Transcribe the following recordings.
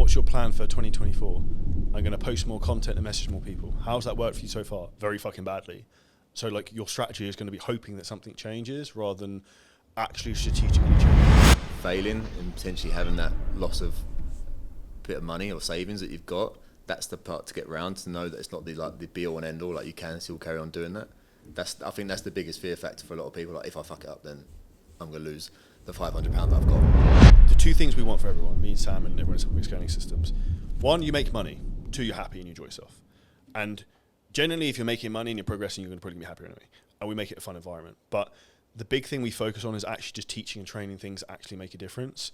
what's your plan for 2024? I'm going to post more content and message more people. How's that worked for you so far? Very fucking badly. So like your strategy is going to be hoping that something changes rather than actually strategically changing. Failing and potentially having that loss of bit of money or savings that you've got, that's the part to get round, to know that it's not the be all and end all, like you can still carry on doing that. I think that's the biggest fear factor for a lot of people. Like, if I fuck it up, then I'm going to lose the £500 that I've got. The two things we want for everyone, me and Sam and everyone at Scaling Systems. One, you make money. Two, you're happy and you enjoy yourself. And generally, if you're making money and you're progressing, you're going to probably be happier anyway. And we make it a fun environment. But the big thing we focus on is actually just teaching and training things that actually make a difference.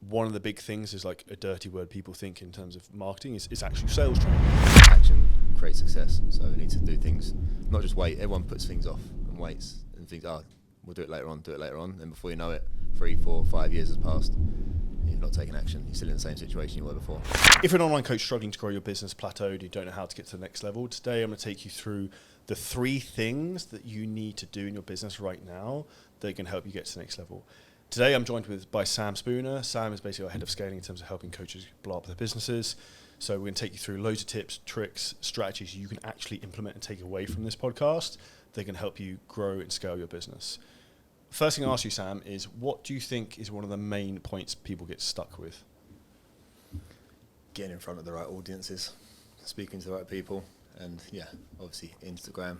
One of the big things is like a dirty word people think in terms of marketing is actually sales training. Action creates success. So we need to do things, not just wait. Everyone puts things off and waits and thinks, we'll do it later on. And before you know it, 3, 4, 5 years has passed. You've not taken action. You're still in the same situation you were before. If you're an online coach struggling to grow your business, plateaued, you don't know how to get to the next level, today I'm going to take you through the 3 things that you need to do in your business right now that can help you get to the next level. Today I'm joined by Sam Spooner. Sam is basically our head of scaling in terms of helping coaches blow up their businesses. So we're going to take you through loads of tips, tricks, strategies you can actually implement and take away from this podcast that can help you grow and scale your business. First thing I ask you, Sam, is what do you think is one of the main points people get stuck with? Getting in front of the right audiences, speaking to the right people, and obviously Instagram.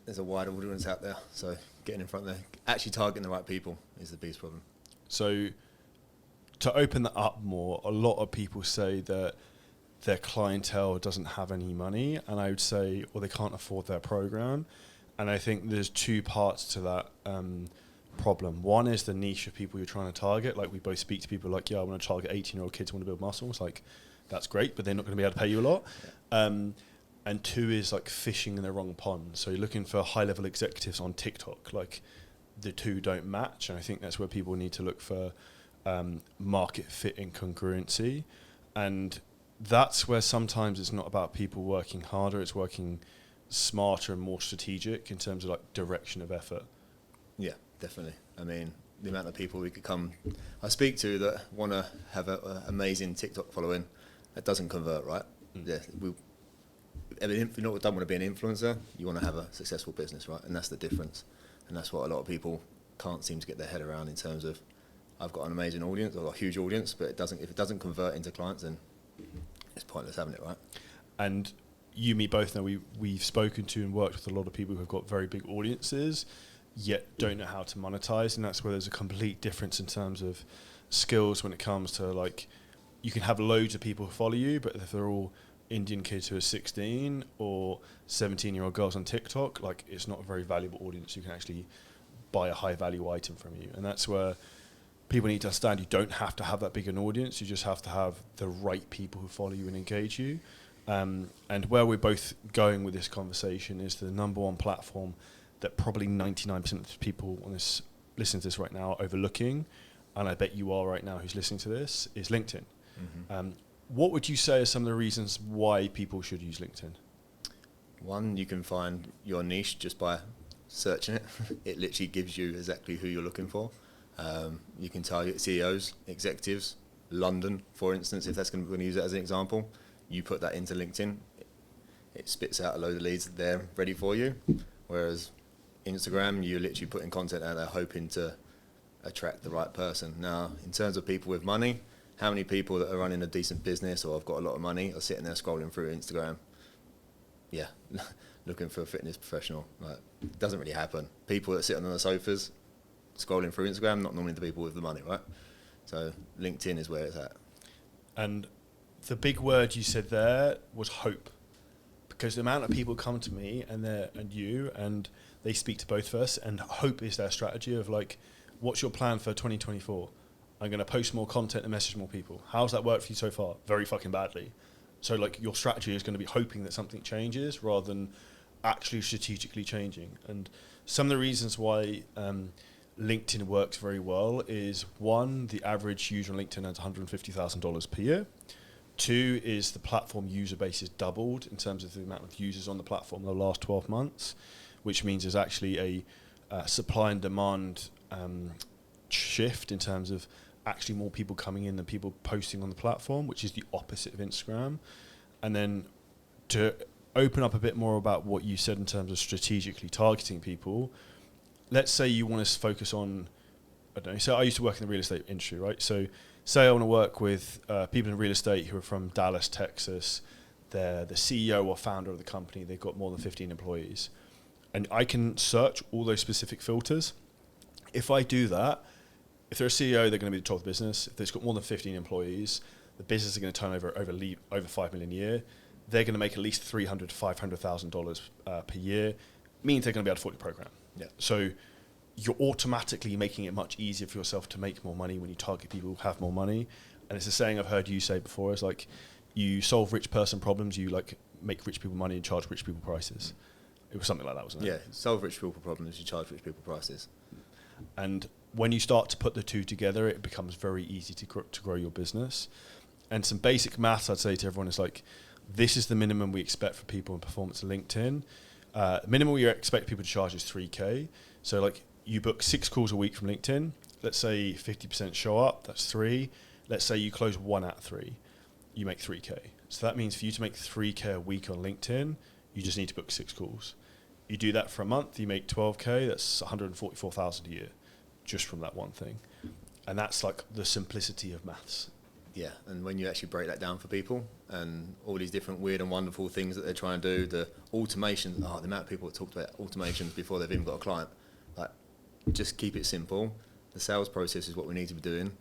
There's a wide audience out there, so getting in front of actually targeting the right people is the biggest problem. So to open that up more, a lot of people say that their clientele doesn't have any money, and I would say, or they can't afford their program. And I think there's 2 parts to that problem. One is the niche of people you're trying to target. Like, we both speak to people like, I want to target 18-year-old kids who want to build muscle. It's like, that's great, but they're not going to be able to pay you a lot. And 2 is like fishing in the wrong pond. So you're looking for high-level executives on TikTok. Like, the 2 don't match. And I think that's where people need to look for market fit and congruency. And that's where sometimes it's not about people working harder, it's working smarter and more strategic in terms of like direction of effort. Yeah, definitely. I mean, the amount of people I speak to that want to have an amazing TikTok following that doesn't convert, right? Yeah, if you don't want to be an influencer, you want to have a successful business, right? And that's the difference. And that's what a lot of people can't seem to get their head around in terms of, I've got an amazing audience, I've got a huge audience, but if it doesn't convert into clients, then it's pointless having it, right? And you, me both know we've spoken to and worked with a lot of people who have got very big audiences, yet don't know how to monetize. And that's where there's a complete difference in terms of skills when it comes to, like, you can have loads of people who follow you, but if they're all Indian kids who are 16 or 17-year-old girls on TikTok, like, it's not a very valuable audience. You can actually buy a high value item from you. And that's where people need to understand you don't have to have that big an audience. You just have to have the right people who follow you and engage you. And where we're both going with this conversation is the number one platform that probably 99% of the people on this listening to this right now are overlooking, and I bet you are right now who's listening to this, is LinkedIn. Mm-hmm. What would you say are some of the reasons why people should use LinkedIn? One, you can find your niche just by searching it. It literally gives you exactly who you're looking for. You can target CEOs, executives, London, for instance, if that's going to use it as an example. You put that into LinkedIn, it spits out a load of leads there ready for you. Whereas Instagram, you're literally putting content out there hoping to attract the right person. Now, in terms of people with money, how many people that are running a decent business or have got a lot of money are sitting there scrolling through Instagram? Yeah, looking for a fitness professional. Like, it doesn't really happen. People that sit on the sofas scrolling through Instagram, not normally the people with the money, right? So LinkedIn is where it's at. And the big word you said there was hope, because the amount of people come to me and they speak to both of us, and hope is their strategy of like, what's your plan for 2024? I'm going to post more content and message more people. How's that worked for you so far? Very fucking badly. So like, your strategy is going to be hoping that something changes rather than actually strategically changing. And some of the reasons why LinkedIn works very well is, one, the average user on LinkedIn has $150,000 per year. 2 is the platform user base is doubled in terms of the amount of users on the platform in the last 12 months, which means there's actually a supply and demand shift in terms of actually more people coming in than people posting on the platform, which is the opposite of Instagram. And then to open up a bit more about what you said in terms of strategically targeting people, let's say you want to focus on, I don't know, so I used to work in the real estate industry, right? So say I want to work with people in real estate who are from Dallas, Texas. They're the CEO or founder of the company. They've got more than 15 employees. And I can search all those specific filters. If I do that, if they're a CEO, they're going to be the top of the business. If they've got more than 15 employees, the business is going to turn over $5 million a year. They're going to make at least $300,000 to $500,000 per year. Means they're going to be able to afford the program. Yeah. So you're automatically making it much easier for yourself to make more money when you target people who have more money. And it's a saying I've heard you say before, is like, you solve rich person problems, you like make rich people money and charge rich people prices. It was something like that, wasn't it? Yeah, solve rich people problems, you charge rich people prices. And when you start to put the two together, it becomes very easy to grow your business. And some basic maths I'd say to everyone is like, this is the minimum we expect for people in performance on LinkedIn. Minimum we expect people to charge is $3K. So like you book 6 calls a week from LinkedIn. Let's say 50% show up, that's 3. Let's say you close 1 out of 3, you make $3K. So that means for you to make $3K a week on LinkedIn, you just need to book 6 calls. You do that for a month, you make $12K, that's $144,000 a year, just from that one thing. And that's like the simplicity of maths. Yeah, and when you actually break that down for people and all these different weird and wonderful things that they're trying to do, the automation, the amount of people that talked about automations before they've even got a client, like, just keep it simple. The sales process is what we need to be doing.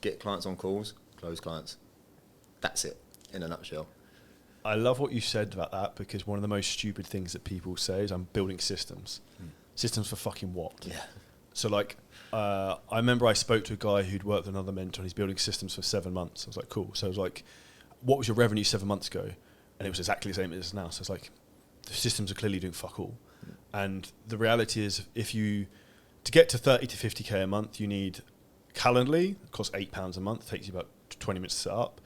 Get clients on calls, close clients. That's it, in a nutshell. I love what you said about that, because one of the most stupid things that people say is I'm building systems. Systems for fucking what? Yeah. So like, I remember I spoke to a guy who'd worked with another mentor and he's building systems for 7 months. I was like, cool. So I was like, what was your revenue 7 months ago? And it was exactly the same as it is now. So it's like, the systems are clearly doing fuck all. And the reality is, to get to 30 to 50K a month, you need Calendly, it costs £8 a month, takes you about 20 minutes to set up.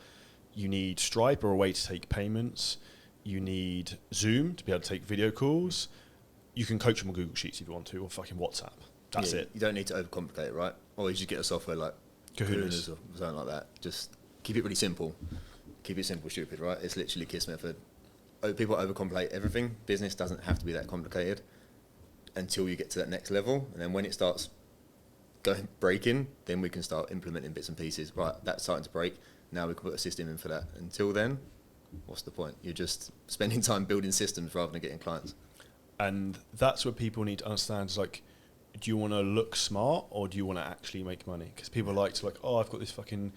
You need Stripe or a way to take payments. You need Zoom to be able to take video calls. You can coach them on Google Sheets if you want to, or fucking WhatsApp. That's it. You don't need to overcomplicate it, right? Or you just get a software like Kahunas or something like that. Just keep it really simple. Keep it simple, stupid, right? It's literally KISS method. People overcomplicate everything. Business doesn't have to be that complicated until you get to that next level. And then when it starts breaking, then we can start implementing bits and pieces. Right, that's starting to break. Now we can put a system in for that. Until then, what's the point? You're just spending time building systems rather than getting clients. And that's what people need to understand is like, do you want to look smart or do you want to actually make money? Because people like to like, oh, I've got this fucking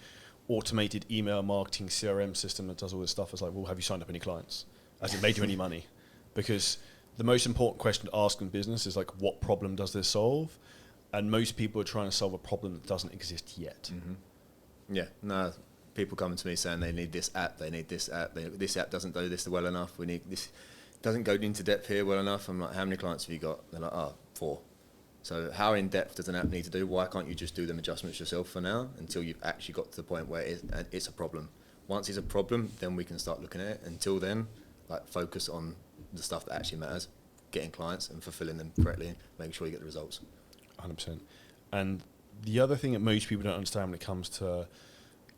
automated email marketing CRM system that does all this stuff. It's like, well, have you signed up any clients? Has it made you any money? Because the most important question to ask in business is like, what problem does this solve? And most people are trying to solve a problem that doesn't exist yet. Mm-hmm. Yeah, no, people coming to me saying they need this app, this app doesn't do this well enough, we need this, doesn't go into depth here well enough. I'm like, how many clients have you got? They're like, 4. So how in depth does an app need to do? Why can't you just do them adjustments yourself for now until you've actually got to the point where it's a problem? Once it's a problem, then we can start looking at it. Until then, like, focus on the stuff that actually matters, getting clients and fulfilling them correctly, making sure you get the results. 100%. And the other thing that most people don't understand when it comes to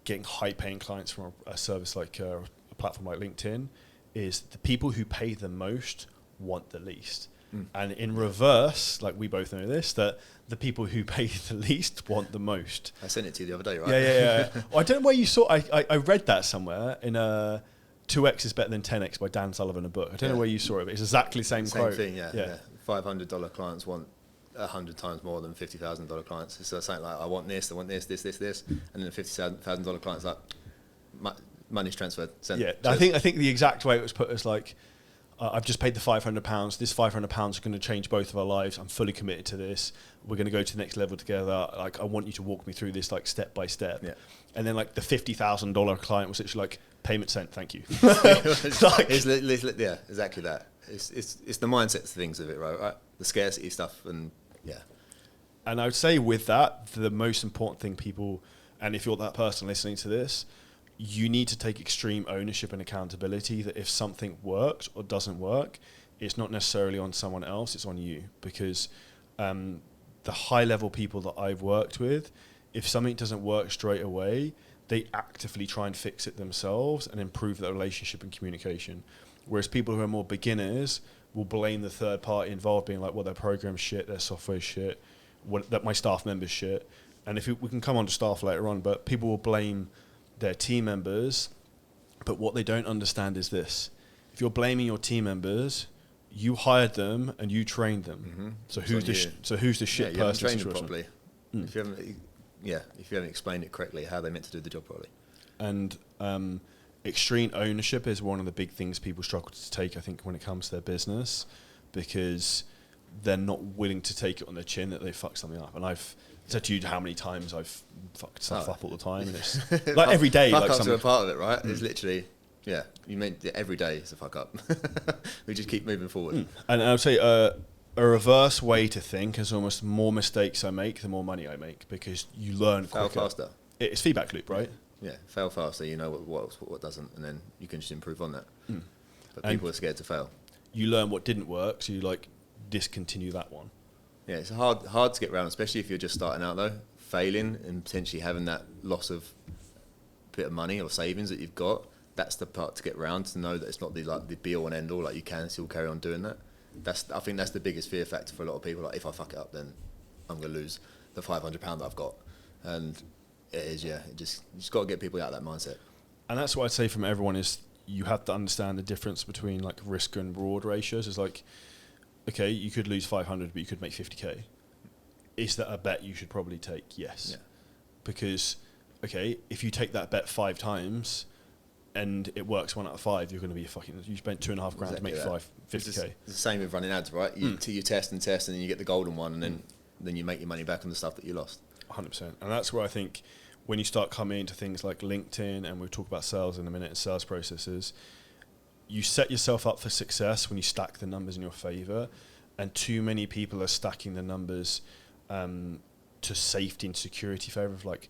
getting high-paying clients from a service like a platform like LinkedIn is the people who pay the most want the least. And in reverse, like we both know this, that the people who pay the least want the most. I sent it to you the other day, right? Yeah. Well, I don't know where you saw. I read that somewhere in a 2x is better than 10x by Dan Sullivan, a book. I don't know where you saw it, but it's exactly the same quote. Same thing, yeah. $500 clients want 100 times more than $50,000 clients. So it's something like, I want this, and then the $50,000 clients like, money's transferred. Yeah, I think the exact way it was put is like, I've just paid the £500. This £500 is going to change both of our lives. I'm fully committed to this. We're going to go to the next level together. Like, I want you to walk me through this, like, step by step. Yeah. And then, like, the $50,000 client was literally like, payment sent, thank you. Yeah, exactly that. It's the mindset things of it, right? The scarcity stuff, and yeah. And I would say with that, the most important thing people, and if you're that person listening to this, you need to take extreme ownership and accountability that if something works or doesn't work, it's not necessarily on someone else, it's on you. Because the high level people that I've worked with, if something doesn't work straight away, they actively try and fix it themselves and improve their relationship and communication. Whereas people who are more beginners will blame the third party involved, being like, well, their program's shit, their software's shit, that my staff member's shit. And if we can come on to staff later on, but people will blame their team members. But what they don't understand is this. If you're blaming your team members, you hired them and you trained them. Mm-hmm. So who's the shit you person? haven't trained them properly. If you haven't explained it correctly, how they meant to do the job properly. And extreme ownership is one of the big things people struggle to take, I think, when it comes to their business, because they're not willing to take it on their chin that they fucked something up. And I've said to you how many times I've fucked stuff up all the time. And it's like every day. Fuck like ups are a part of it, right? It's literally, you meant every day is a fuck up. We just keep moving forward. And I would say a reverse way to think is almost more mistakes I make, the more money I make, because you learn quicker. Fail faster. It's feedback loop, right? Yeah, fail faster, you know what doesn't, and then you can just improve on that. But people are scared to fail. You learn what didn't work, so you discontinue that one. Yeah, it's hard to get around, especially if you're just starting out though. Failing and potentially having that loss of bit of money or savings that you've got, that's the part to get around, to know that it's not the be all and end all, like you can still carry on doing that. I think that's the biggest fear factor for a lot of people. Like, if I fuck it up, then I'm going to lose the £500 that I've got. And it is, you just got to get people out of that mindset. And that's what I'd say from everyone is you have to understand the difference between like risk and reward ratios. It's like, okay, you could lose 500, but you could make 50k. Is that a bet you should probably take? Yes. Yeah. Because, okay, if you take that bet 5 times and it works 1 out of 5, you're going to be you spent $2.5 grand to make 50k. It's the same with running ads, right? You test and test, and then you get the golden one, and then you make your money back on the stuff that you lost. 100%. And that's where I think when you start coming into things like LinkedIn, and we'll talk about sales in a minute and sales processes, you set yourself up for success when you stack the numbers in your favor, and too many people are stacking the numbers to safety and security favor of like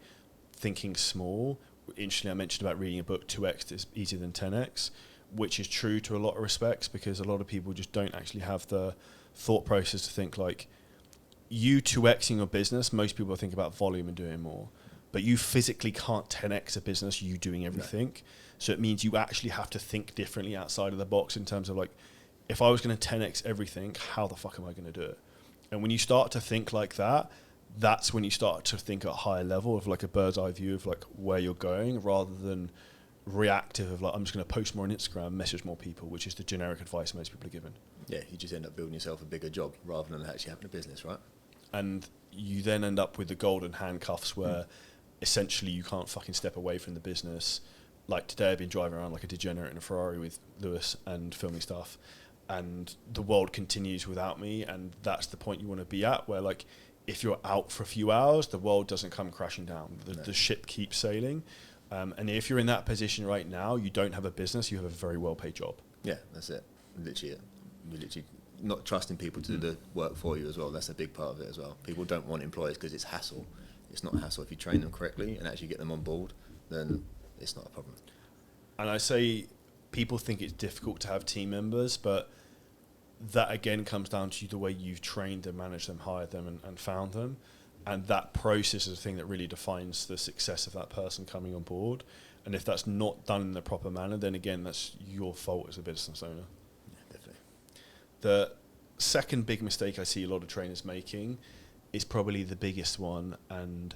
thinking small. Interestingly, I mentioned about reading a book, 2x is easier than 10x, which is true to a lot of respects, because a lot of people just don't actually have the thought process to think like, you 2xing your business, most people think about volume and doing more, but you physically can't 10x a business, you doing everything. No. So it means you actually have to think differently outside of the box in terms of like, if I was going to 10x everything, how the fuck am I going to do it? And when you start to think like that, that's when you start to think at a higher level of like a bird's eye view of like where you're going, rather than reactive of like, I'm just going to post more on Instagram, message more people, which is the generic advice most people are given. Yeah, you just end up building yourself a bigger job rather than actually having a business, right? And you then end up with the golden handcuffs where essentially you can't fucking step away from the business. Like today I've been driving around like a degenerate in a Ferrari with Lewis and filming stuff, and the world continues without me, and that's the point you want to be at, where like if you're out for a few hours, the world doesn't come crashing down. The ship keeps sailing. And if you're in that position right now, you don't have a business, you have a very well-paid job. Yeah, that's it. Literally, not trusting people to do the work for you as well. That's a big part of it as well. People don't want employees because it's hassle. It's not hassle if you train them correctly and actually get them on board, then it's not a problem. And I say people think it's difficult to have team members, but that again comes down to the way you've trained them, managed them, hired them, and found them. And that process is the thing that really defines the success of that person coming on board. And if that's not done in the proper manner, then again, that's your fault as a business owner. Yeah, definitely. The second big mistake I see a lot of trainers making is probably the biggest one, and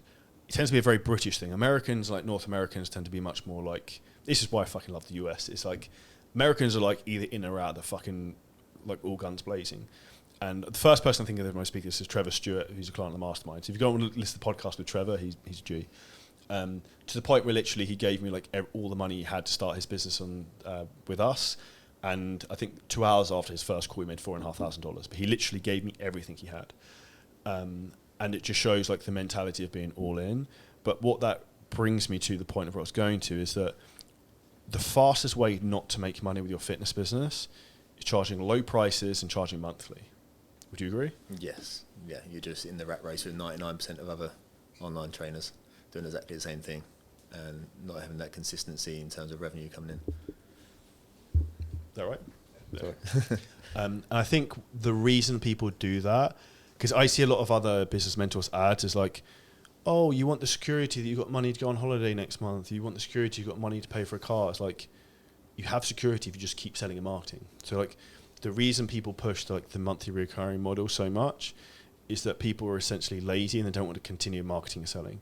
it tends to be a very British thing. Americans, like North Americans, tend to be much more like, this is why I fucking love the US. It's like, Americans are like either in or out, they're fucking like all guns blazing. And the first person I think of when I speak this is Trevor Stewart, who's a client of the Mastermind. So if you go and listen to the podcast with Trevor, he's a G. To the point where literally he gave me like all the money he had to start his business on with us. And I think 2 hours after his first call, he made $4,500. But he literally gave me everything he had. And it just shows like the mentality of being all in. But what that brings me to the point of what I was going to is that the fastest way not to make money with your fitness business is charging low prices and charging monthly. Would you agree? Yes. Yeah, you're just in the rat race with 99% of other online trainers doing exactly the same thing and not having that consistency in terms of revenue coming in. Is that right? Sorry. And I think the reason people do that, because I see a lot of other business mentors ads, is like, oh, you want the security that you've got money to go on holiday next month. You want the security you've got money to pay for a car. It's like, you have security if you just keep selling and marketing. So like, the reason people push like the monthly recurring model so much is that people are essentially lazy and they don't want to continue marketing and selling.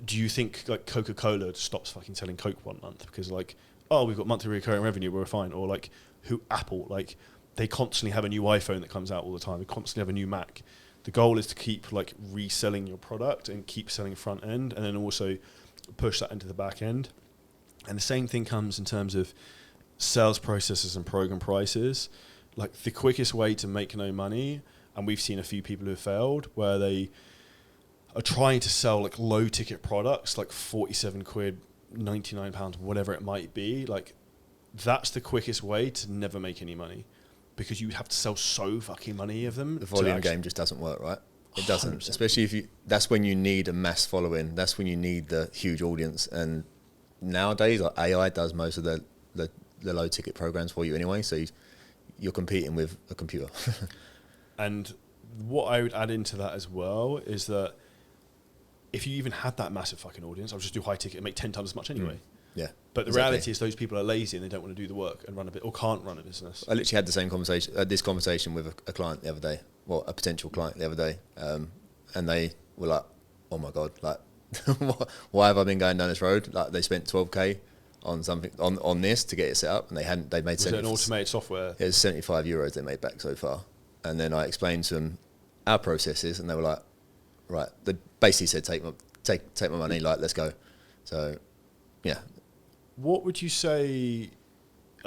Do you think like Coca-Cola stops fucking selling Coke one month because like, oh, we've got monthly recurring revenue, we're fine? Or like Apple, like they constantly have a new iPhone that comes out all the time. They constantly have a new Mac. The goal is to keep like reselling your product and keep selling front end, and then also push that into the back end. And the same thing comes in terms of sales processes and program prices. Like the quickest way to make no money, and we've seen a few people who have failed, where they are trying to sell like low ticket products, like 47 quid, 99 pounds, whatever it might be. Like that's the quickest way to never make any money, because you have to sell so fucking many of them. The volume game just doesn't work, right? It doesn't, 100%. Especially if that's when you need a mass following. That's when you need the huge audience. And nowadays, like AI does most of the low ticket programs for you anyway. So you're competing with a computer. And what I would add into that as well is that if you even had that massive fucking audience, I'll just do high ticket and make 10 times as much anyway. Yeah. But the reality is those people are lazy and they don't want to do the work and run a bit, or can't run a business. I literally had the same conversation, this conversation with a client the other day, well, a potential client the other day, and they were like, "Oh my god, like, why have I been going down this road?" Like they spent 12k on something on this to get it set up, and they made. Was it an automated software? It was €75 they made back so far, and then I explained to them our processes, and they were like, "Right," they basically said, "Take my money, like let's go." So, yeah. What would you say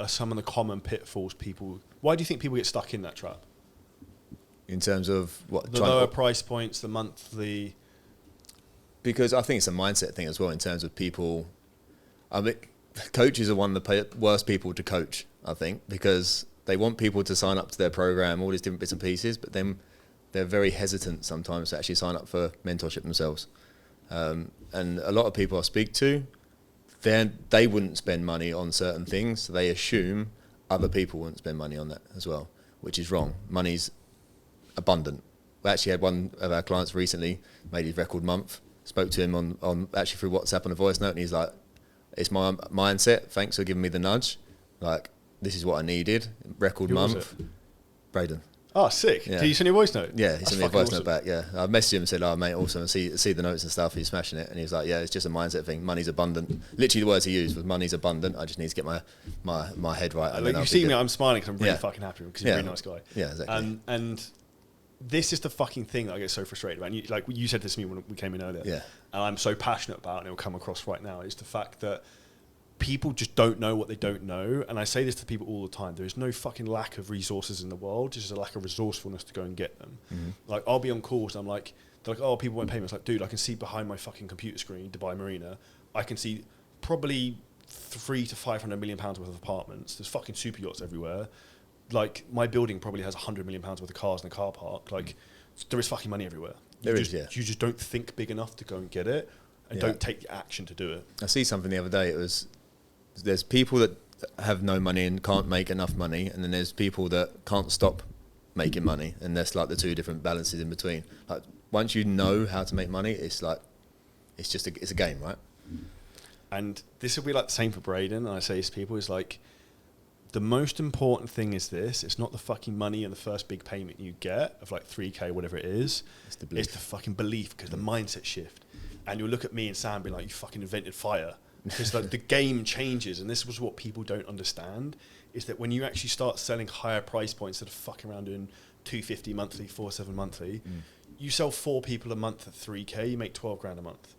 are some of the common pitfalls people... Why do you think people get stuck in that trap? In terms of what? The lower price points, the monthly... Because I think it's a mindset thing as well in terms of people... I mean, coaches are one of the worst people to coach, I think, because they want people to sign up to their program, all these different bits and pieces, but then they're very hesitant sometimes to actually sign up for mentorship themselves. And a lot of people I speak to, then they wouldn't spend money on certain things, so they assume other people wouldn't spend money on that as well, which is wrong. Money's abundant. We actually had one of our clients recently made his record month, spoke to him on actually through WhatsApp on a voice note, and he's like, "It's my mindset, thanks for giving me the nudge, like this is what I needed, record Who month." was it? Braden. Oh, sick. Yeah. Did you send your voice note? Yeah, he sent me a voice note back, yeah. I messaged him and said, "Oh, mate, awesome. See the notes and stuff. He's smashing it." And he was like, "Yeah, it's just a mindset thing. Money's abundant." Literally the words he used was, "Money's abundant. I just need to get my head right." Like you see me, I'm smiling because I'm really fucking happy because you're a really nice guy. Yeah, exactly. And this is the fucking thing that I get so frustrated about. And like you said this to me when we came in earlier. Yeah. And I'm so passionate about, and it will come across right now, is the fact that people just don't know what they don't know. And I say this to people all the time. There is no fucking lack of resources in the world. There's just a lack of resourcefulness to go and get them. Mm-hmm. Like, I'll be on calls and I'm like, they're like, "Oh, people won't pay me." It's like, dude, I can see behind my fucking computer screen, Dubai Marina, I can see probably 300 to 500 million pounds worth of apartments. There's fucking super yachts everywhere. Like, my building probably has 100 million pounds worth of cars in a car park. Like, there is fucking money everywhere. You just don't think big enough to go and get it, and don't take the action to do it. I see something the other day. It was, there's people that have no money and can't make enough money, and then there's people that can't stop making money, and that's like the two different balances in between. Like, once you know how to make money, it's like, it's a game, right? And this will be like the same for Braden. And I say this to people, is like, the most important thing is this. It's not the fucking money and the first big payment you get of like 3K, whatever it is. It's the fucking belief, because the mindset shift. And you'll look at me and Sam and be like, "You fucking invented fire." Because like, the game changes. And this was what people don't understand, is that when you actually start selling higher price points that are fucking around doing 250 monthly, 47 monthly, you sell 4 people a month at 3K, you make 12 grand a month.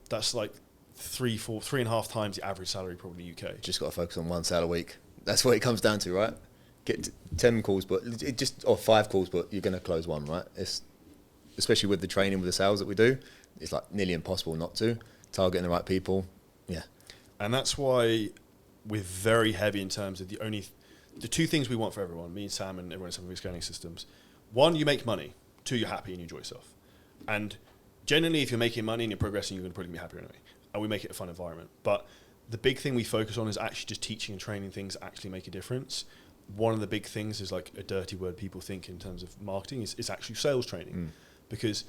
That's like 3.5 times the average salary probably in the UK. Just got to focus on one sale a week. That's what it comes down to, right? Get 10 calls, but or 5 calls, but you're going to close one, right? It's, especially with the training, with the sales that we do, it's like nearly impossible not to. Targeting the right people, yeah. And that's why we're very heavy in terms of the 2 things we want for everyone, me and Sam and everyone in Some Scaling Systems. 1, you make money. 2, you're happy and you enjoy yourself. And generally, if you're making money and you're progressing, you're going to probably be happier anyway. And we make it a fun environment. But the big thing we focus on is actually just teaching and training things that actually make a difference. One of the big things is like a dirty word people think in terms of marketing is actually sales training. Because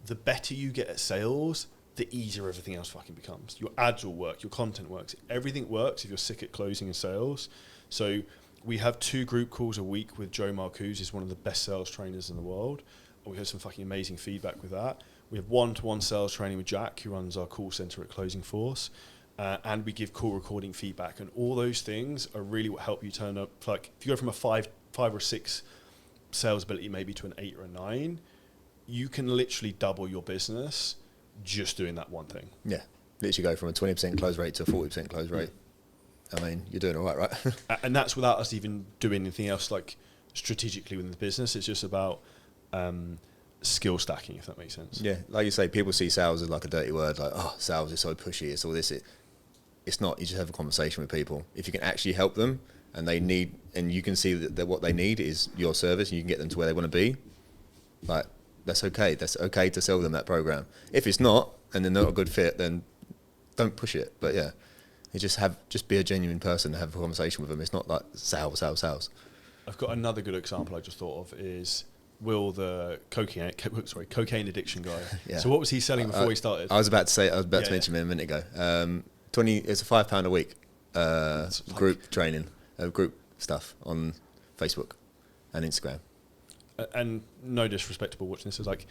the better you get at sales, the easier everything else fucking becomes. Your ads will work, your content works, everything works if you're sick at closing and sales. So we have 2 group calls a week with Joe Marcuse, who's one of the best sales trainers in the world. And we have some fucking amazing feedback with that. We have 1-to-1 sales training with Jack, who runs our call center at Closing Force. And we give call recording feedback. And all those things are really what help you turn up. Like if you go from a 5 or 6 sales ability maybe to an 8 or a 9, you can literally double your business just doing that one thing. Yeah, literally go from a 20% close rate to a 40% close rate. I mean, you're doing all right? And that's without us even doing anything else like strategically within the business. It's just about skill stacking, if that makes sense. Yeah, like you say, people see sales as like a dirty word, like, oh, sales is so pushy, it's all this. It's not. You just have a conversation with people. If you can actually help them and they need, and you can see that what they need is your service and you can get them to where they want to be, like, that's okay. That's okay to sell them that program. If it's not, and they're not a good fit, then don't push it. But yeah, you just be a genuine person and have a conversation with them. It's not like sales. I've got another good example I just thought of is Will, the cocaine addiction guy. Yeah. So what was he selling before he started? I was about to mention him a minute ago. It's a £5 a week group training, group stuff on Facebook and Instagram. And no disrespectable watching this is like,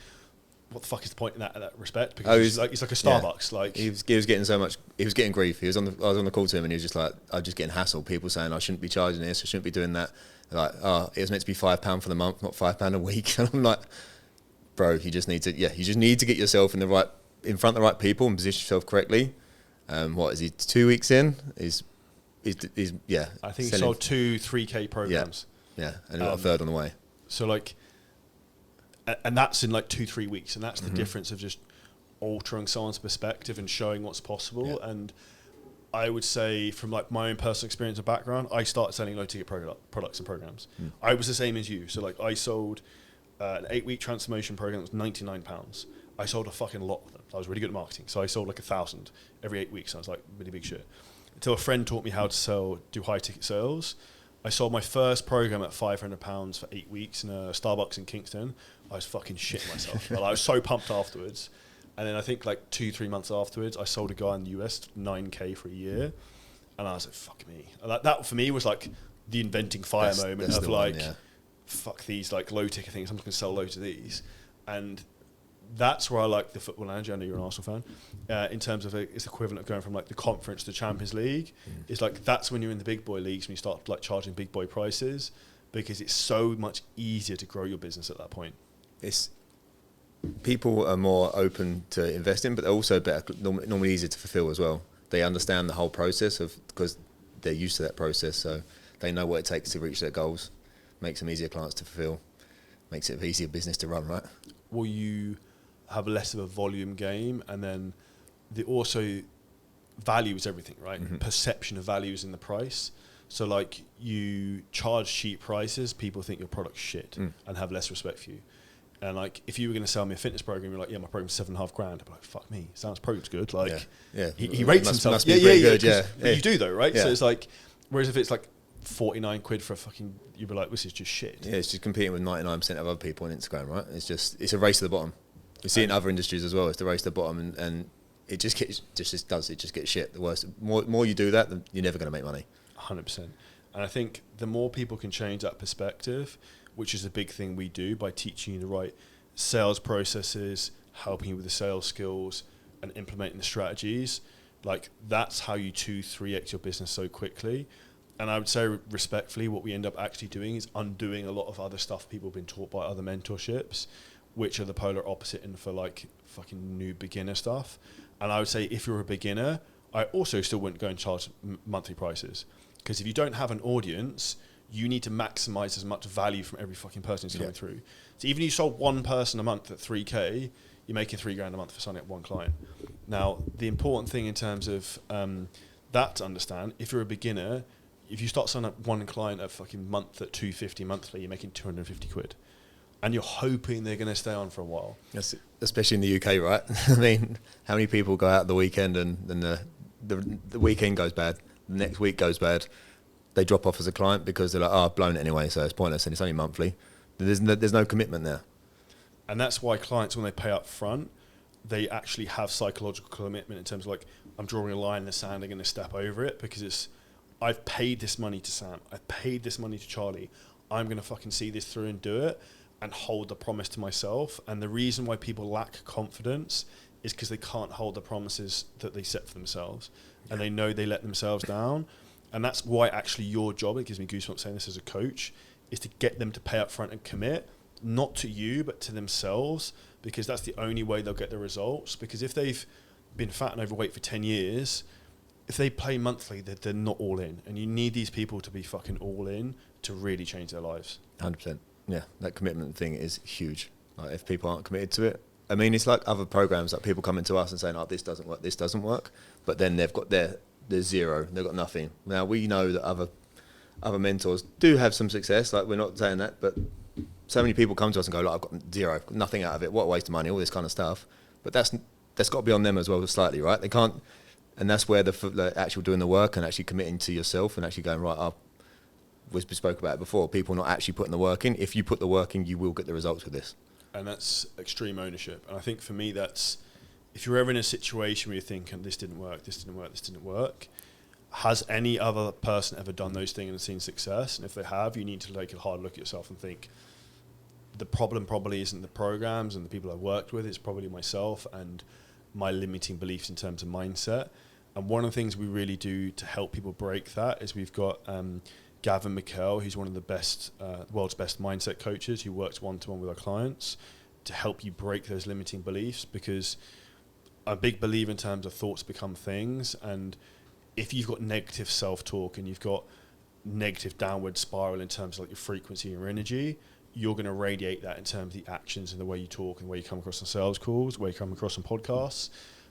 what the fuck is the point in that respect? Because it's like a Starbucks. Yeah. Like he was getting so much. He was getting grief. I was on the call to him, and he was just like, I was just getting hassled. People saying I shouldn't be charging this. I shouldn't be doing that. Like, oh, it was meant to be £5 for the month, not £5 a week. And I'm like, bro, you just need to get yourself in front of the right people and position yourself correctly. What is he? 2 weeks in? He's yeah. I think he sold 2 3K programs. Yeah, and he got a third on the way. So like, and that's in like 2-3 weeks, and that's the difference of just altering someone's perspective and showing what's possible. Yeah. And I would say from like my own personal experience and background, I started selling low ticket products and programs. I was the same as you. So like I sold an 8-week transformation program that was £99. I sold a fucking lot of them. I was really good at marketing. So I sold like 1,000 every 8 weeks. I was like, really big shit. Until a friend taught me how to do high ticket sales. I sold my first program at £500 for 8 weeks in a Starbucks in Kingston. I was fucking shitting myself. Well, I was so pumped afterwards. And then I think like 2-3 months afterwards, I sold a guy in the US 9K for a year. And I was like, fuck me. And that for me was like the inventing fire moment of like, fuck these like low ticket things. I'm just going to sell loads of these. And that's where I like the football analogy. I know you're an Arsenal fan. In terms of it's equivalent of going from like the conference to the Champions League. It's like that's when you're in the big boy leagues when you start like charging big boy prices, because it's so much easier to grow your business at that point. It's people are more open to investing, but they're also normally easier to fulfill as well. They understand the whole process because they're used to that process, so they know what it takes to reach their goals. Makes them easier clients to fulfill. Makes it an easier business to run, right? Well, you have less of a volume game, and then also value is everything, right? Perception of value is in the price. So like you charge cheap prices, people think your product's shit and have less respect for you. And like if you were going to sell me a fitness program, you're like, yeah, my program's £7.5 grand. I'd be like, fuck me, sounds program's good. Like he rates himself. Must be good. You do though, right? Yeah. So it's like, whereas if it's like 49 quid for a fucking, you'd be like, this is just shit. Yeah, it's just competing with 99% of other people on Instagram, right? It's a race to the bottom. We see it in other industries as well. It's the race to the bottom, and it just gets shit. The worse, more you do that, then you're never going to make money. 100%. And I think the more people can change that perspective, which is a big thing we do by teaching you the right sales processes, helping you with the sales skills, and implementing the strategies, like that's how you 2-3x your business so quickly. And I would say respectfully, what we end up actually doing is undoing a lot of other stuff people have been taught by other mentorships, which are the polar opposite and for like fucking new beginner stuff. And I would say if you're a beginner, I also still wouldn't go and charge monthly prices, because if you don't have an audience, you need to maximize as much value from every fucking person who's coming through. So even if you sold one person a month at 3K, you're making $3 grand a month for signing up one client. Now, the important thing in terms of that to understand, if you're a beginner, if you start signing up one client a fucking month at $250 monthly, you're making 250 quid. And you're hoping they're going to stay on for a while. Yes, especially in the UK, right? I mean, how many people go out the weekend and then the weekend goes bad, the next week goes bad, they drop off as a client because they're like, oh, I've blown it anyway, so it's pointless and it's only monthly. There's no commitment there. And that's why clients, when they pay up front, they actually have psychological commitment in terms of like, I'm drawing a line in the sand, I'm going to step over it because it's, I've paid this money to Sam, I've paid this money to Charlie, I'm going to fucking see this through and do it and hold the promise to myself. And the reason why people lack confidence is because they can't hold the promises that they set for themselves, and they know they let themselves down. And that's why actually your job, it gives me goosebumps saying this as a coach, is to get them to pay up front and commit, not to you, but to themselves, because that's the only way they'll get the results. Because if they've been fat and overweight for 10 years, if they pay monthly, they're not all in. And you need these people to be fucking all in to really change their lives. 100%. Yeah, that commitment thing is huge. Like, if people aren't committed to it, I mean, it's like other programs, like people coming to us and saying, oh, this doesn't work. But then they've got their zero, they've got nothing. Now, we know that other mentors do have some success, like we're not saying that, but so many people come to us and go, look, I've got zero, nothing out of it, what a waste of money, all this kind of stuff. But that's got to be on them as well slightly, right? They can't, and that's where the actual doing the work and actually committing to yourself and actually going, right, we spoke about it before, people not actually putting the work in. If you put the work in, you will get the results with this. And that's extreme ownership. And I think for me, that's, if you're ever in a situation where you're thinking, this didn't work, has any other person ever done those things and seen success? And if they have, you need to take a hard look at yourself and think, the problem probably isn't the programs and the people I've worked with, it's probably myself and my limiting beliefs in terms of mindset. And one of the things we really do to help people break that is we've got Gavin McKell, who's one of the best, world's best mindset coaches, who works one-to-one with our clients to help you break those limiting beliefs, because I'm a big believer in terms of thoughts become things. And if you've got negative self-talk and you've got negative downward spiral in terms of like your frequency and your energy, you're going to radiate that in terms of the actions and the way you talk and the way you come across on sales calls, the way you come across on podcasts.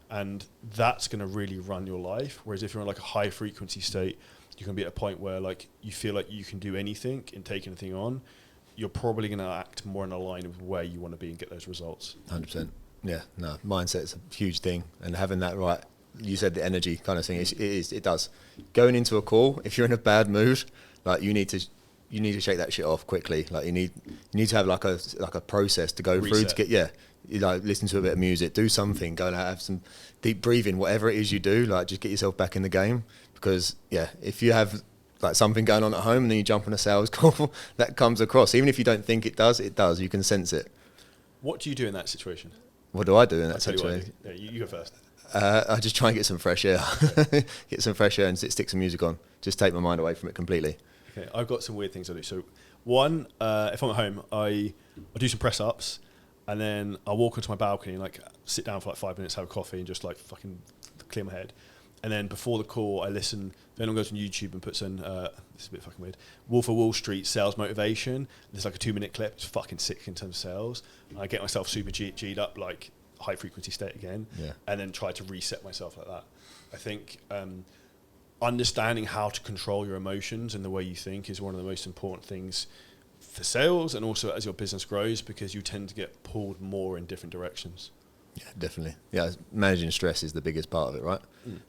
And that's going to really run your life. Whereas if you're in like a high frequency state, you're going to be at a point where like you feel like you can do anything and take anything on. You're probably going to act more in a line with where you want to be and get those results. 100%. Yeah, no, mindset's a huge thing. And having that right, you said the energy kind of thing, it does. Going into a call, if you're in a bad mood, like you need to shake that shit off quickly. Like you need to have like a process to go through to get, you like listen to a bit of music, do something, go and have some deep breathing, whatever it is you do, like just get yourself back in the game. Because if you have like something going on at home and then you jump on a sales call, that comes across. Even if you don't think it does, you can sense it. What do you do in that situation? What do I do in that situation? You go first. I just try and get some fresh air. Get some fresh air and stick some music on. Just take my mind away from it completely. Okay, I've got some weird things I do. So one, if I'm at home, I do some press ups, and then I walk onto my balcony and like sit down for like 5 minutes, have a coffee, and just like fucking clear my head. And then before the call, I listen. If anyone goes on YouTube and puts in, this is a bit fucking weird, Wolf of Wall Street sales motivation. There's like a 2-minute clip. It's fucking sick in terms of sales. I get myself super G'd up, like high frequency state again, and then try to reset myself like that. I think understanding how to control your emotions and the way you think is one of the most important things for sales, and also as your business grows, because you tend to get pulled more in different directions. Yeah, definitely. Yeah, managing stress is the biggest part of it, right?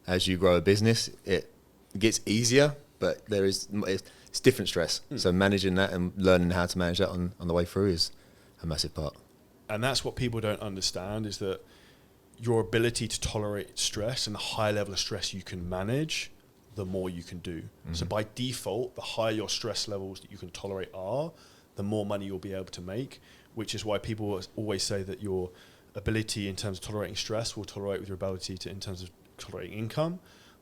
As you grow a business, it gets easier, but it's different stress. So managing that and learning how to manage that on the way through is a massive part. And that's what people don't understand, is that your ability to tolerate stress and the high level of stress you can manage, the more you can do. So by default, the higher your stress levels that you can tolerate are, the more money you'll be able to make, which is why people always say that your ability in terms of tolerating stress will tolerate with your ability to in terms of tolerating income.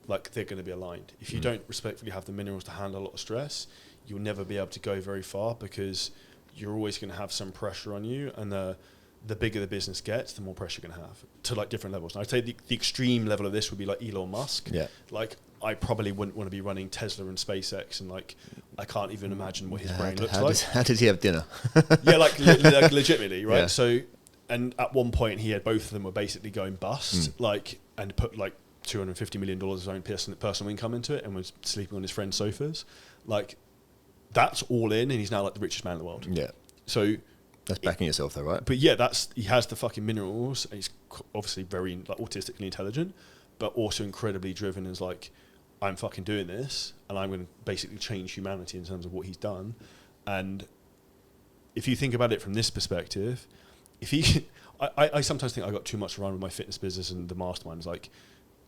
Like they're going to be aligned. If you don't respectfully have the minerals to handle a lot of stress, you'll never be able to go very far, because you're always going to have some pressure on you, and the bigger the business gets, the more pressure you're going to have to like different levels. And I'd say the extreme level of this would be like Elon Musk. Yeah. Like I probably wouldn't want to be running Tesla and SpaceX, and like I can't even imagine what his brain looks like. How does he have dinner? Yeah, like legitimately, right? Yeah. So, and at one point he had both of them were basically going bust, like, and put like $250 million of his own personal income into it, and was sleeping on his friend's sofas. Like that's all in, and he's now like the richest man in the world. Yeah. So that's backing yourself though, right? But yeah, he has the fucking minerals, and he's obviously very like autistically intelligent, but also incredibly driven. As like, I'm fucking doing this, and I'm going to basically change humanity in terms of what he's done. And if you think about it from this perspective, if he, I sometimes think I got too much to run with my fitness business and the masterminds. Like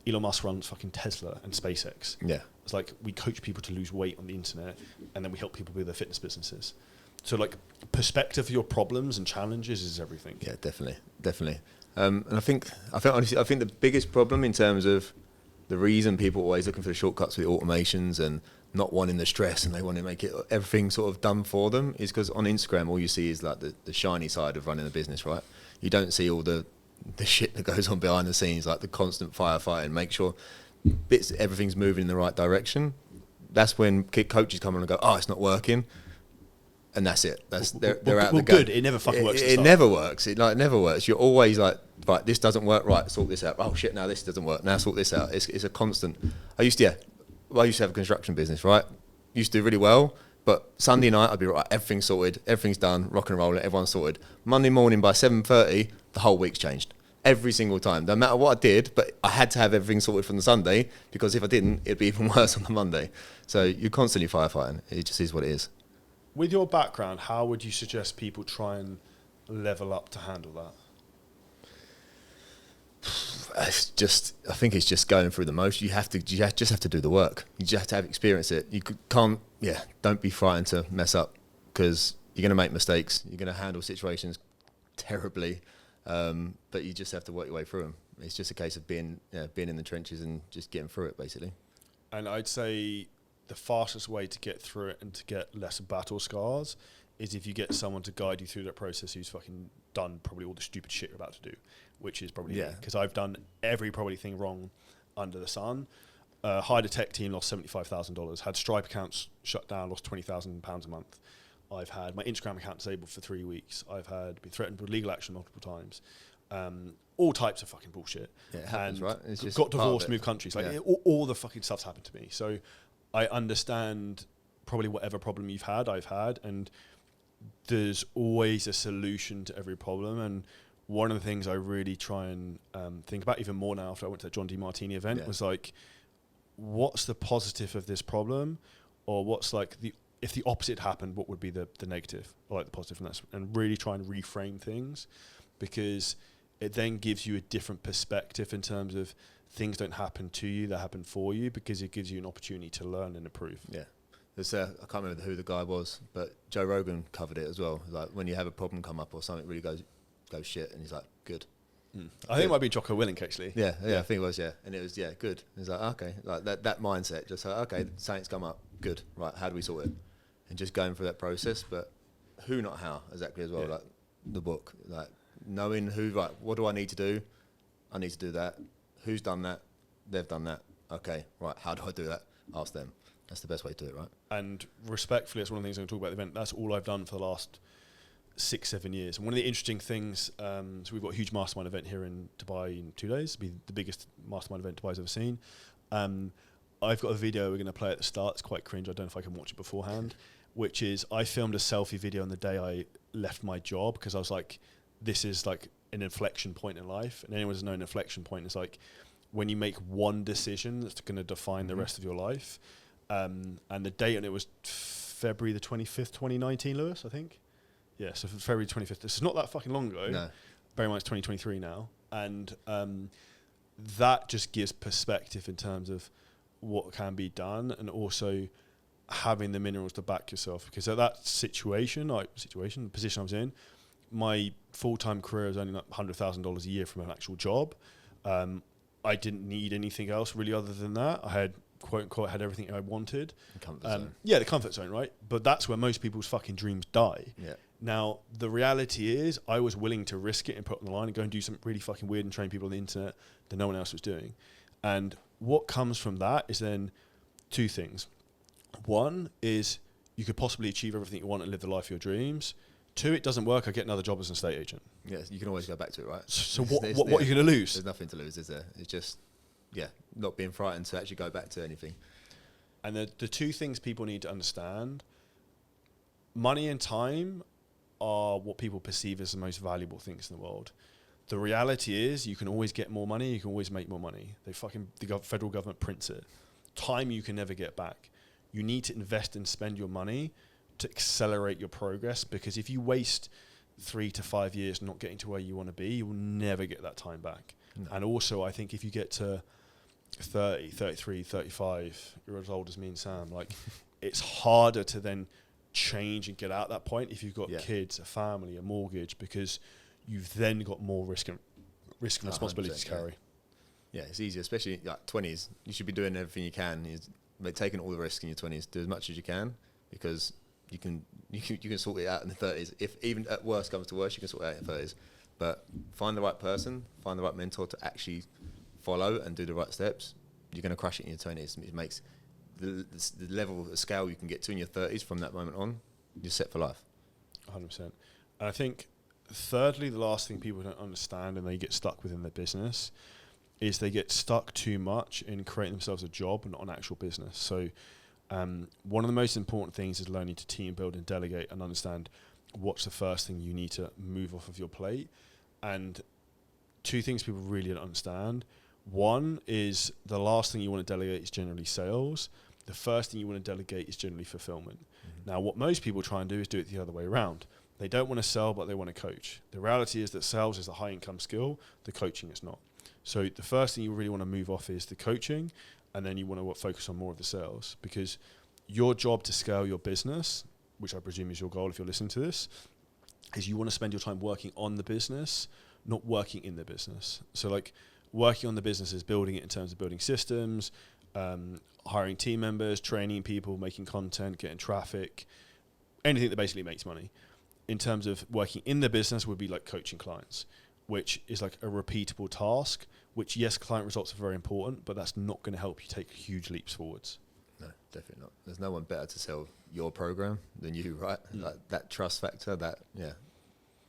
Elon Musk runs fucking Tesla and SpaceX. Yeah. It's like we coach people to lose weight on the internet, and then we help people with their fitness businesses. So like perspective of your problems and challenges is everything. Yeah, definitely. And I think honestly, I think the biggest problem in terms of the reason people are always looking for the shortcuts with the automations and not wanting the stress and they want to make it everything sort of done for them is because on Instagram all you see is like the shiny side of running a business, right? You don't see all the shit that goes on behind the scenes, like the constant firefighting, make sure everything's moving in the right direction. That's when coaches come on and go, oh, it's not working. And that's it. They're out the game. Good. It never fucking works. It never works. It never works. You're always like, right, this doesn't work. Right, sort this out. Oh shit, now this doesn't work. Now sort this out. It's a constant. I used to have a construction business, right? Used to do really well, but Sunday night I'd be right. Everything's sorted. Everything's done. Rock and rolling. Everyone's sorted. Monday morning by 7:30, the whole week's changed. Every single time, no matter what I did, but I had to have everything sorted from the Sunday because if I didn't, it'd be even worse on the Monday. So you're constantly firefighting. It just is what it is. With your background, how would you suggest people try and level up to handle that? I think it's just going through the motion. You just have to do the work. You just have to experience it. Don't be frightened to mess up because you're going to make mistakes. You're going to handle situations terribly, but you just have to work your way through them. It's just a case of being in the trenches and just getting through it, basically. And I'd say the fastest way to get through it and to get less battle scars is if you get someone to guide you through that process who's fucking done probably all the stupid shit you're about to do, which is probably because I've done every probably thing wrong under the sun. Hired a tech team, lost $75,000. Had Stripe accounts shut down, lost £20,000 a month. I've had my Instagram account disabled for 3 weeks. I've been threatened with legal action multiple times. All types of fucking bullshit. Yeah, it happens, and right? It's just got divorced, moved countries. Like all the fucking stuff's happened to me. So I understand probably whatever problem you've had, I've had, and there's always a solution to every problem. And one of the things I really try and think about even more now after I went to that John D. Martini event was like, what's the positive of this problem? Or what's like if the opposite happened, what would be the negative or like the positive from that? And really try and reframe things, because it then gives you a different perspective in terms of things don't happen to you, they happen for you, because it gives you an opportunity to learn and improve. Yeah. I can't remember who the guy was, but Joe Rogan covered it as well. Like when you have a problem come up or something really goes shit, and he's like, good. I think it might be Jocko Willink actually. Yeah, I think it was, and it was, good. He's like, okay, like that mindset, just like, okay, something's come up, good, right, how do we sort it? And just going through that process, but who, not how, exactly as well, like the book, like knowing who, right, what do I need to do? I need to do that. Who's done that? They've done that. Okay, right, how do I do that? Ask them. That's the best way to do it, right? And respectfully, it's one of the things I'm going to talk about at the event. That's all I've done for the last 6-7 years. And one of the interesting things, so we've got a huge mastermind event here in Dubai in 2 days. It'll be the biggest mastermind event Dubai's ever seen. I've got a video we're going to play at the start. It's quite cringe. I don't know if I can watch it beforehand, which is I filmed a selfie video on the day I left my job, because I was like, this is like an inflection point in life. And anyone who's known an inflection point is like when you make one decision that's going to define the rest of your life. And the date on it was February the 25th, 2019, Lewis, I think. Yeah, so February 25th. This is not that fucking long ago. No. Very much 2023 now. And that just gives perspective in terms of what can be done, and also having the minerals to back yourself. Because at that the position I was in, my full-time career was only like $100,000 a year from an actual job. I didn't need anything else really other than that. I had, quote unquote, had everything I wanted. Comfort zone. Yeah, the comfort zone, right? But that's where most people's fucking dreams die. Yeah. Now, the reality is I was willing to risk it and put it on the line and go and do something really fucking weird and train people on the internet that no one else was doing. And what comes from that is then two things. One is you could possibly achieve everything you want and live the life of your dreams. Two, it doesn't work, I get another job as an estate agent. Yeah, you can always go back to it, right? So what are you going to lose? There's nothing to lose, is there? It's just, not being frightened to actually go back to anything. And the two things people need to understand, money and time are what people perceive as the most valuable things in the world. The reality is you can always get more money, you can always make more money. The federal government prints it. Time you can never get back. You need to invest and spend your money to accelerate your progress, because if you waste 3 to 5 years not getting to where you want to be, you will never get that time back. No. And also, I think if you get to 30, 33, 35, you're as old as me and Sam, like, it's harder to then change and get out that point if you've got kids, a family, a mortgage, because you've then got more risk and responsibility to carry. Yeah, it's easier, especially like 20s. You should be doing everything you can. Taking all the risk in your 20s. Do as much as you can, because you can sort it out in the 30s. If even at worst comes to worst, you can sort it out in the 30s. But find the right person, find the right mentor to actually follow and do the right steps. You're going to crush it in your 20s. It makes the level of scale you can get to in your 30s from that moment on, you're set for life. 100%. And I think, thirdly, the last thing people don't understand and they get stuck within their business is they get stuck too much in creating themselves a job and not an actual business. So one of the most important things is learning to team build and delegate and understand what's the first thing you need to move off of your plate. And two things people really don't understand. One is the last thing you want to delegate is generally sales. The first thing you want to delegate is generally fulfillment. Mm-hmm. Now, what most people try and do is do it the other way around. They don't want to sell, but they want to coach. The reality is that sales is a high income skill. The coaching is not. So the first thing you really want to move off is the coaching, and then you want to focus on more of the sales, because your job to scale your business, which I presume is your goal if you're listening to this, is you want to spend your time working on the business, not working in the business. So like working on the business is building it in terms of building systems, hiring team members, training people, making content, getting traffic, anything that basically makes money. In terms of working in the business would be like coaching clients, which is like a repeatable task, which, yes, client results are very important, but that's not going to help you take huge leaps forwards. No, definitely not. There's no one better to sell your program than you, right? Like that trust factor,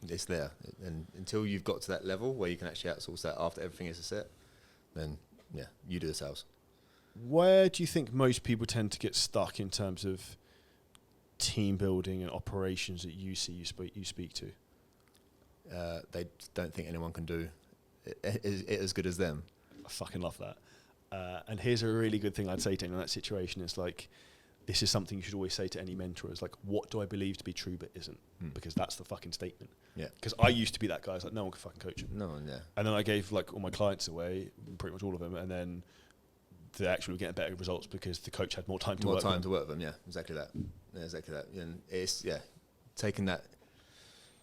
it's there. And until you've got to that level where you can actually outsource that after everything is set, then, you do the sales. Where do you think most people tend to get stuck in terms of team building and operations that you speak to? They don't think anyone can do it as good as them. I fucking love that. And here's a really good thing I'd say to anyone in that situation is like, this is something you should always say to any mentor is like, what do I believe to be true but isn't? Because that's the fucking statement. Yeah. Because I used to be that guy. I was like, no one can fucking coach him. No one, yeah. And then I gave like all my clients away, pretty much all of them, and then they actually were getting better results because the coach had more time to work with them. Yeah, exactly that. Yeah, exactly that. And it's, taking that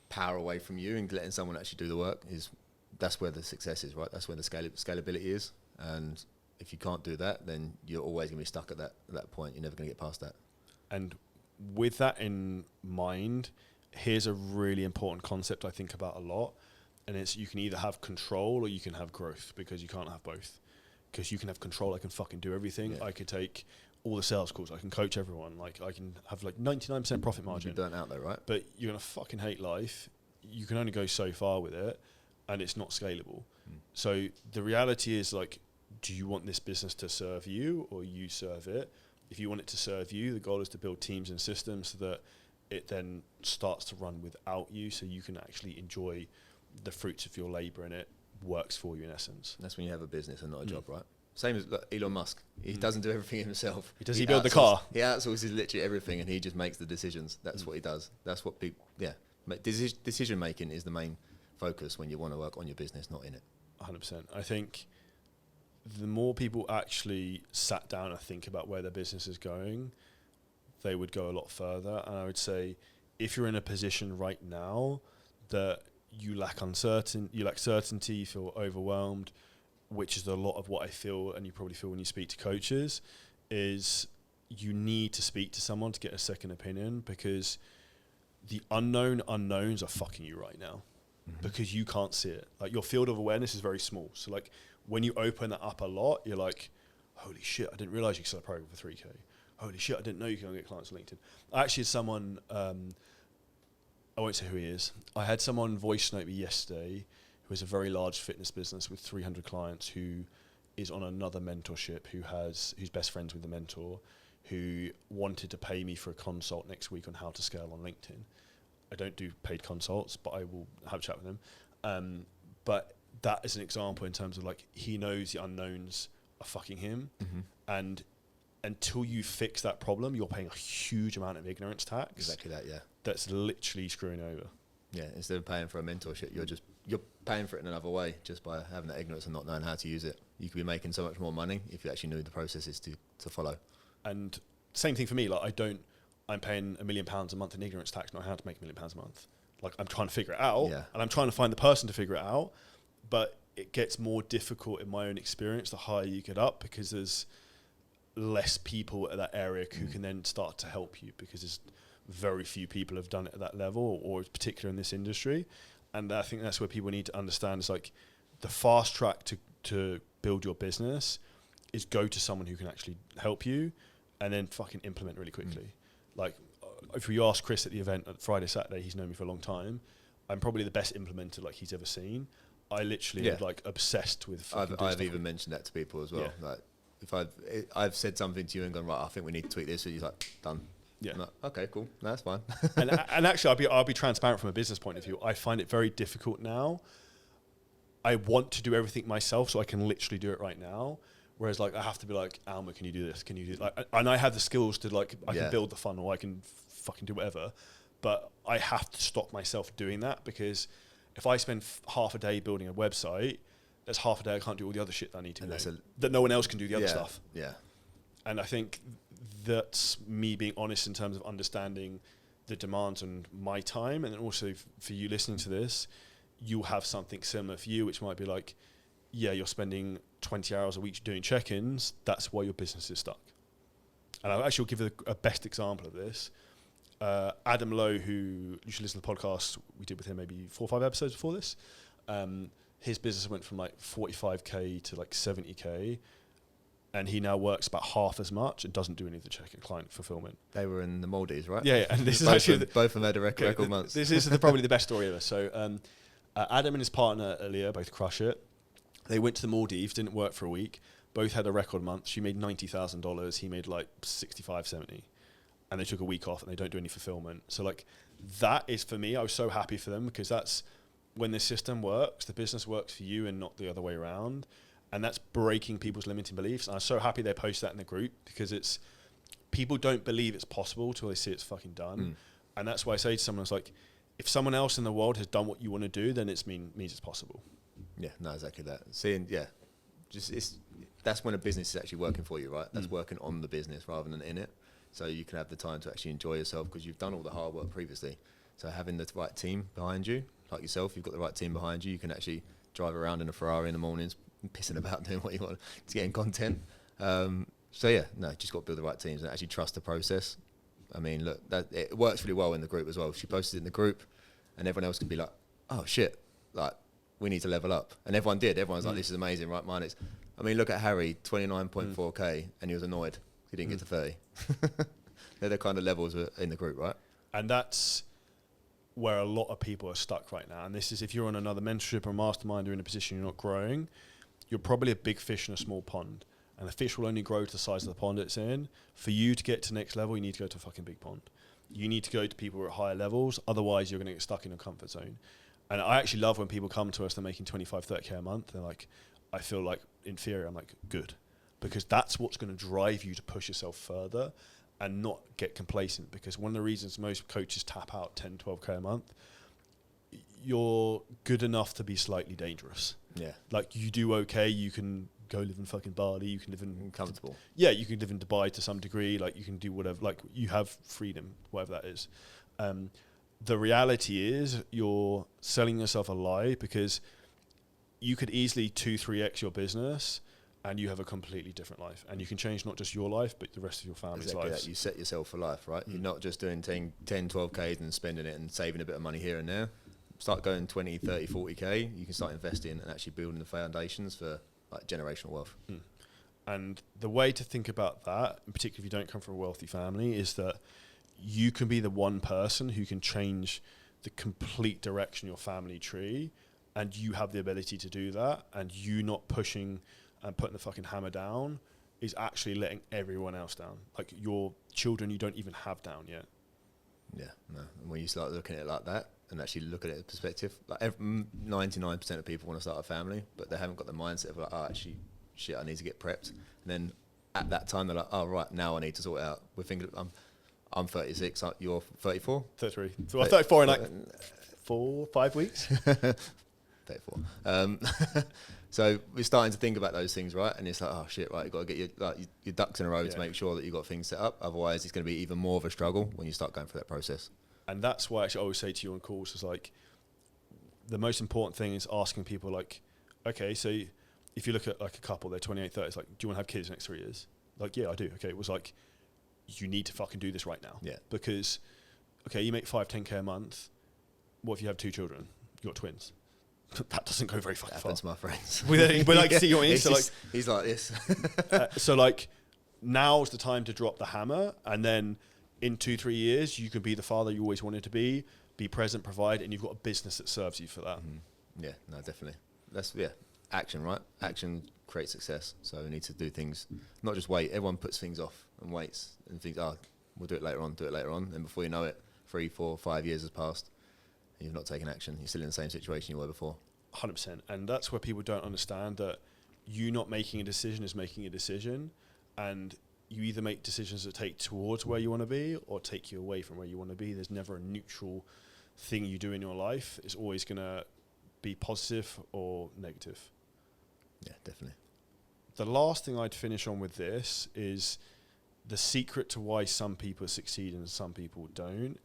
power away from you and letting someone actually do the work that's where the success is, right? That's where the scalability is. And if you can't do that, then you're always going to be stuck at that point. You're never going to get past that. And with that in mind, here's a really important concept I think about a lot. And it's you can either have control or you can have growth, because you can't have both. Because you can have control, I can fucking do everything. Yeah. I could take all the sales calls, I can coach everyone. Like I can have like 99% profit margin. You'll be burnt out though, right? But you're going to fucking hate life. You can only go so far with it, and it's not scalable. So the reality is like, do you want this business to serve you or you serve it? If you want it to serve you, the goal is to build teams and systems so that it then starts to run without you, so you can actually enjoy the fruits of your labor and it works for you in essence. That's when you have a business and not a job, right? Same as Elon Musk. He doesn't do everything himself. He build the car? He outsources literally everything, and he just makes the decisions. That's what he does. That's what decision making is the main focus when you want to work on your business, not in it. 100%. I think the more people actually sat down and think about where their business is going, they would go a lot further. And I would say, if you're in a position right now that you lack certainty, you feel overwhelmed, which is a lot of what I feel, and you probably feel when you speak to coaches, is you need to speak to someone to get a second opinion, because the unknowns are fucking you right now. Because you can't see it. Like, your field of awareness is very small. So like when you open that up a lot, you're like, holy shit, I didn't realize you could sell a program for 3K. Holy shit, I didn't know you can get clients on LinkedIn. I actually had someone, I won't say who he is. I had someone voice note me yesterday who has a very large fitness business with 300 clients, who is on another mentorship, who's best friends with the mentor, who wanted to pay me for a consult next week on how to scale on LinkedIn. I don't do paid consults, but I will have a chat with him. But that is an example in terms of like, he knows the unknowns are fucking him. And until you fix that problem, you're paying a huge amount of ignorance tax. Exactly that, yeah. That's literally screwing over. Yeah, instead of paying for a mentorship, you're paying for it in another way just by having that ignorance and not knowing how to use it. You could be making so much more money if you actually knew the processes to follow. And same thing for me. Like I'm paying £1 million a month in ignorance tax, not how to make £1 million a month. Like I'm trying to figure it out, and I'm trying to find the person to figure it out. But it gets more difficult in my own experience the higher you get up, because there's less people at that area who can then start to help you, because there's very few people have done it at that level, or particularly in this industry. And I think that's where people need to understand is like the fast track to build your business is go to someone who can actually help you and then fucking implement really quickly. Like if you ask Chris at the event at Friday, Saturday, he's known me for a long time. I'm probably the best implementer like he's ever seen. I literally am like obsessed with fucking I've even mentioned that to people as well. Yeah. Like if I've said something to you and gone, right, I think we need to tweak this, and he's like, done. Yeah. Like, okay, cool. No, that's fine. and actually, I'll be transparent from a business point of view. I find it very difficult now. I want to do everything myself, so I can literally do it right now. Whereas, like, I have to be like, Alma, can you do this? Can you do like? And I have the skills to like, I can build the funnel, I can fucking do whatever. But I have to stop myself doing that, because if I spend half a day building a website, there's half a day I can't do all the other shit that I need to do. That no one else can do the other stuff. Yeah. And I think that's me being honest in terms of understanding the demands on my time. And then also for you listening to this, you'll have something similar for you, which might be like, yeah, you're spending 20 hours a week doing check-ins. That's why your business is stuck. And I'll actually give a best example of this. Adam Lowe, who you should listen to the podcast we did with him maybe 4 or 5 episodes before this. His business went from like 45k to like 70k. And he now works about half as much and doesn't do any of the client fulfillment. They were in the Maldives, right? Yeah. And this is both actually both of them had a record months. This is probably the best story ever. So Adam and his partner Aaliyah both crush it. They went to the Maldives, didn't work for a week. Both had a record month. She made $90,000. He made like 65, 70. And they took a week off and they don't do any fulfillment. So like that is, for me, I was so happy for them, because that's when the system works, the business works for you and not the other way around. And that's breaking people's limiting beliefs. And I'm so happy they post that in the group, because it's people don't believe it's possible till they see it's fucking done. And that's why I say to someone, it's like, if someone else in the world has done what you want to do, then it means it's possible. Yeah, no, exactly that. Seeing, that's when a business is actually working for you, right? That's working on the business rather than in it. So you can have the time to actually enjoy yourself, because you've done all the hard work previously. So having the right team behind you, like yourself, you've got the right team behind you. You can actually drive around in a Ferrari in the mornings, pissing about doing what you want to get in content. Just got to build the right teams and actually trust the process. I mean, look, it works really well in the group as well. She posted it in the group, and everyone else can be like, "Oh shit, like we need to level up." And everyone did. Everyone's like, "This is amazing, right?" Look at Harry, 29.4k, and he was annoyed he didn't get to 30. They're the kind of levels in the group, right? And that's where a lot of people are stuck right now. And this is, if you're on another mentorship or mastermind, or in a position you're not growing, you're probably a big fish in a small pond, and the fish will only grow to the size of the pond it's in. For you to get to next level, you need to go to a fucking big pond. You need to go to people who are at higher levels. Otherwise, you're going to get stuck in your comfort zone. And I actually love when people come to us, they're making 25, 30k a month. They're like, I feel like inferior. I'm like, good. Because that's what's going to drive you to push yourself further and not get complacent. Because one of the reasons most coaches tap out 10, 12k a month, you're good enough to be slightly dangerous. Yeah. Like, you do okay, you can go live in fucking Bali, you can live in... Comfortable. Yeah, you can live in Dubai to some degree, like, you can do whatever, like, you have freedom, whatever that is. The reality is, you're selling yourself a lie, because you could easily 2-3x your business, and you have a completely different life. And you can change not just your life, but the rest of your family's life. That. You set yourself for life, right? You're not just doing 10, 12Ks and spending it and saving a bit of money here and there. Start going 20, 30, 40K. You can start investing and actually building the foundations for like generational wealth. And the way to think about that, and particularly if you don't come from a wealthy family, is that you can be the one person who can change the complete direction of your family tree, and you have the ability to do that, and you not pushing and putting the fucking hammer down is actually letting everyone else down. Like, your children you don't even have down yet. Yeah, no. And when you start looking at it like that and actually look at it in perspective, like 99% of people want to start a family, but they haven't got the mindset of like, oh, actually, shit, I need to get prepped. And then at that time, they're like, oh, right, now I need to sort it out. We're thinking, I'm 36, you're 34? 33. So I'm 34 and like... 5 weeks. 34. So we're starting to think about those things, right? And it's like, oh shit, right, you've got to get your ducks in a row to make sure that you've got things set up. Otherwise, it's going to be even more of a struggle when you start going through that process. And that's why actually I always say to you on calls is like, the most important thing is asking people like, okay, so if you look at like a couple, they're 28, 30, it's like, do you want to have kids next 3 years? Like, yeah, I do. Okay, it was like, you need to fucking do this right now. Yeah. Because, okay, you make 5-10K a month. What if you have 2 children? You got twins. That doesn't go very fucking far. Happens to my friends. We like see your Insta, like he's like this. So like, now's the time to drop the hammer, and then in 2-3 years, you can be the father you always wanted to be present, provide, and you've got a business that serves you for that. Mm-hmm. Yeah, no, definitely. That's action, right? Action creates success. So we need to do things, not just wait. Everyone puts things off and waits and thinks, oh, we'll do it later on. And before you know it, 3, 4, 5 years has passed. You've not taken action. You're still in the same situation you were before. 100%. And that's where people don't understand that you not making a decision is making a decision. And you either make decisions that take towards where you want to be or take you away from where you want to be. There's never a neutral thing you do in your life. It's always going to be positive or negative. Yeah, definitely. The last thing I'd finish on with this is the secret to why some people succeed and some people don't.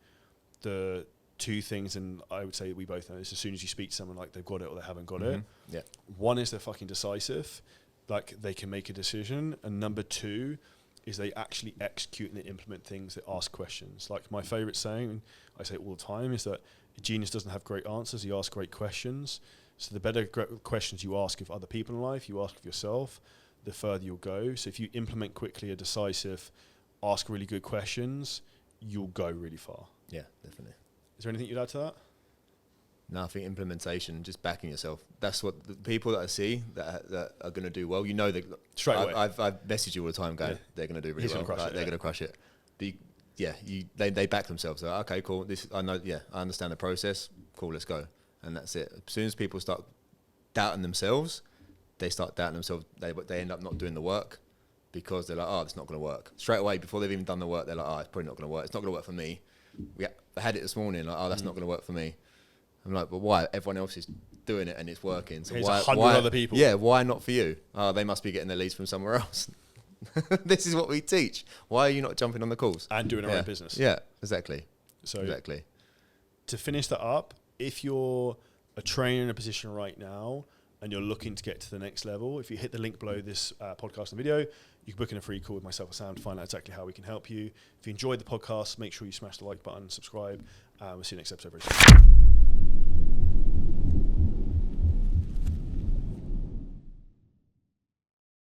The 2 things, and I would say that we both know this, as soon as you speak to someone like they've got it or they haven't got it. Yeah. One is they're fucking decisive, like they can make a decision. And number 2 is they actually execute and they implement things, they ask questions. Like my favorite saying, I say it all the time, is that a genius doesn't have great answers, he asks great questions. So the better questions you ask of other people in life, you ask of yourself, the further you'll go. So if you implement quickly, are decisive, ask really good questions, you'll go really far. Yeah, definitely. Is there anything you'd add to that? No, I think implementation, just backing yourself. That's what the people that I see that are going to do well. You know, straight away. I've messaged you all the time, going, they're going to do really well. They're going to crush it. They back themselves. They're like, okay, cool. I know. Yeah, I understand the process. Cool, let's go. And that's it. As soon as people start doubting themselves, they start doubting themselves. They end up not doing the work because they're like, oh, it's not going to work. Straight away, before they've even done the work, they're like, oh, it's probably not going to work. It's not going to work for me. I had it this morning. Like, oh, that's not going to work for me. I'm like, but why? Everyone else is doing it and it's working. So There's why? 100 other people. Yeah, why not for you? Oh, they must be getting their leads from somewhere else. This is what we teach. Why are you not jumping on the calls and doing our own business? Yeah, exactly. So exactly. To finish that up, if you're a trainer in a position right now and you're looking to get to the next level, if you hit the link below this podcast and video, you can book in a free call with myself or Sam to find out exactly how we can help you. If you enjoyed the podcast, make sure you smash the like button, subscribe. We'll see you next episode very soon.